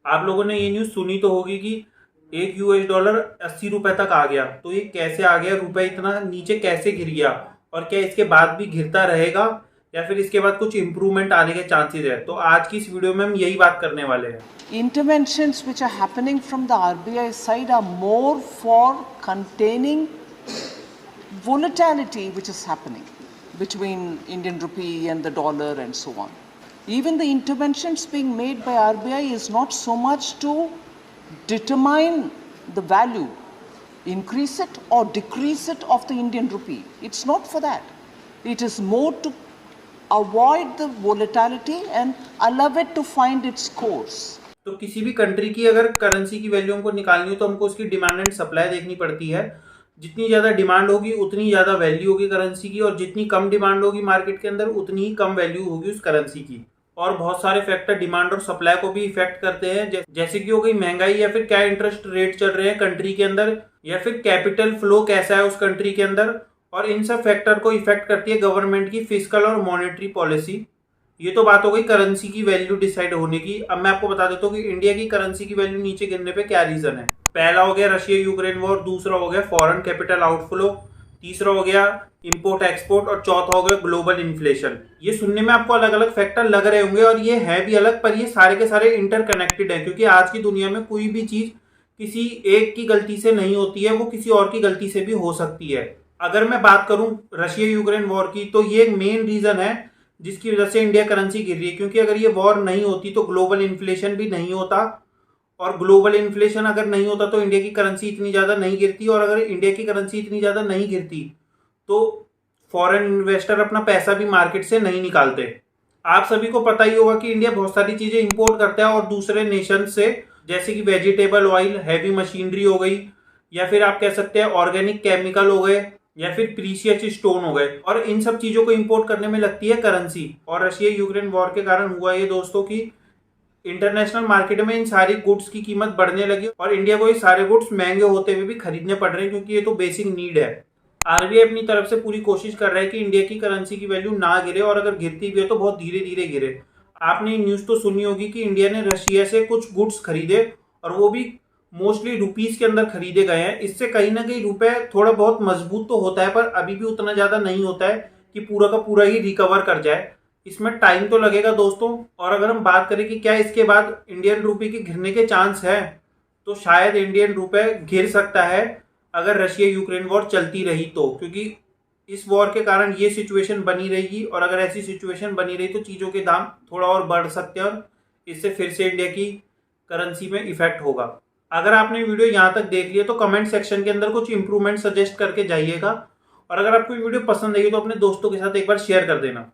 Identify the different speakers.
Speaker 1: आप लोगों ने ये न्यूज़ सुनी तो होगी कि एक US डॉलर 80 रुपए तक आ गया। तो ये कैसे आ गया, रुपए इतना नीचे कैसे गिर गया, और क्या इसके बाद भी गिरता रहेगा या फिर इसके बाद कुछ इंप्रूवमेंट आने के चांसेस है। तो आज की इस वीडियो में हम यही बात करने वाले हैं।
Speaker 2: Interventions which are happening from the RBI side are more for containing volatility which is happening between Indian rupee and the dollar and so on. Even the interventions being made by RBI is not so much to determine the value, increase it or decrease it of the Indian rupee. It's not for that. It is more to avoid the volatility and allow it to find its course.
Speaker 1: तो किसी भी country की अगर currency की value हमको निकालनी हो तो हमको उसकी डिमांड एंड सप्लाई देखनी पड़ती है। जितनी ज़्यादा डिमांड होगी उतनी ज़्यादा वैल्यू होगी करेंसी की, और जितनी कम डिमांड होगी मार्केट के अंदर उतनी ही कम वैल्यू होगी उस करेंसी की। और बहुत सारे फैक्टर डिमांड और सप्लाई को भी इफेक्ट करते हैं, जैसे कि हो गई महंगाई, या फिर क्या इंटरेस्ट रेट चल रहे हैं कंट्री के अंदर, या फिर कैपिटल फ्लो कैसा है उस कंट्री के अंदर। और इन सब फैक्टर को इफेक्ट करती है गवर्नमेंट की फिस्कल और मॉनेटरी पॉलिसी। ये तो बात हो गई करेंसी की वैल्यू डिसाइड होने की। अब मैं आपको बता देता हूँ कि इंडिया की करेंसी की वैल्यू नीचे गिरने पे क्या रीजन है। पहला हो गया रशिया यूक्रेन वॉर, दूसरा हो गया फॉरेन कैपिटल आउटफ्लो, तीसरा हो गया इंपोर्ट एक्सपोर्ट, और चौथा हो गया ग्लोबल इन्फ्लेशन। ये सुनने में आपको अलग अलग फैक्टर लग रहे होंगे और ये है भी अलग, पर ये सारे के सारे इंटरकनेक्टेड है, क्योंकि आज की दुनिया में कोई भी चीज किसी एक की गलती से नहीं होती है, वो किसी और की गलती से भी हो सकती है। अगर मैं बात करूं रशिया यूक्रेन वॉर की, तो ये एक मेन रीजन है जिसकी वजह से इंडिया करेंसी गिर रही है। क्योंकि अगर ये वॉर नहीं होती तो ग्लोबल इन्फ्लेशन भी नहीं होता, और ग्लोबल इन्फ्लेशन अगर नहीं होता तो इंडिया की करेंसी इतनी ज़्यादा नहीं गिरती, और अगर इंडिया की करेंसी इतनी ज़्यादा नहीं गिरती तो फॉरेन इन्वेस्टर अपना पैसा भी मार्केट से नहीं निकालते। आप सभी को पता ही होगा कि इंडिया बहुत सारी चीज़ें इंपोर्ट करता है और दूसरे नेशन से, जैसे कि वेजिटेबल ऑयल, हैवी मशीनरी हो गई, या फिर आप कह सकते हैं ऑर्गेनिक केमिकल हो गए, या फिर प्रीशियस स्टोन हो गए, और इन सब चीजों को इंपोर्ट करने में लगती है करेंसी। और रशिया यूक्रेन वॉर के कारण हुआ ये दोस्तों की इंटरनेशनल मार्केट में इन सारी गुड्स की कीमत बढ़ने लगी, और इंडिया को ये सारे गुड्स महंगे होते हुए भी खरीदने पड़ रहे हैं, क्योंकि ये तो बेसिक नीड है। आरबीआई अपनी तरफ से पूरी कोशिश कर रहा है कि इंडिया की करेंसी की वैल्यू ना गिरे, और अगर गिरती भी है तो बहुत धीरे धीरे गिरे। आपने न्यूज तो सुनी होगी कि इंडिया ने रशिया से कुछ गुड्स खरीदे, और वो भी मोस्टली रुपीस के अंदर खरीदे गए हैं। इससे कहीं ना कहीं रुपए थोड़ा बहुत मजबूत तो होता है, पर अभी भी उतना ज्यादा नहीं होता है कि पूरा का पूरा ही रिकवर कर जाए। इसमें टाइम तो लगेगा दोस्तों। और अगर हम बात करें कि क्या इसके बाद इंडियन रुपये के गिरने के चांस है, तो शायद इंडियन रुपये गिर सकता है अगर रशिया यूक्रेन वॉर चलती रही तो, क्योंकि इस वॉर के कारण ये सिचुएशन बनी रहेगी, और अगर ऐसी सिचुएशन बनी रही तो चीज़ों के दाम थोड़ा और बढ़ सकते हैं, और इससे फिर से इंडिया की करेंसी में इफेक्ट होगा। अगर आपने वीडियो यहाँ तक देख लिया तो कमेंट सेक्शन के अंदर कुछ इंप्रूवमेंट सजेस्ट करके जाइएगा, और अगर आपको वीडियो पसंद आई तो अपने दोस्तों के साथ एक बार शेयर कर देना।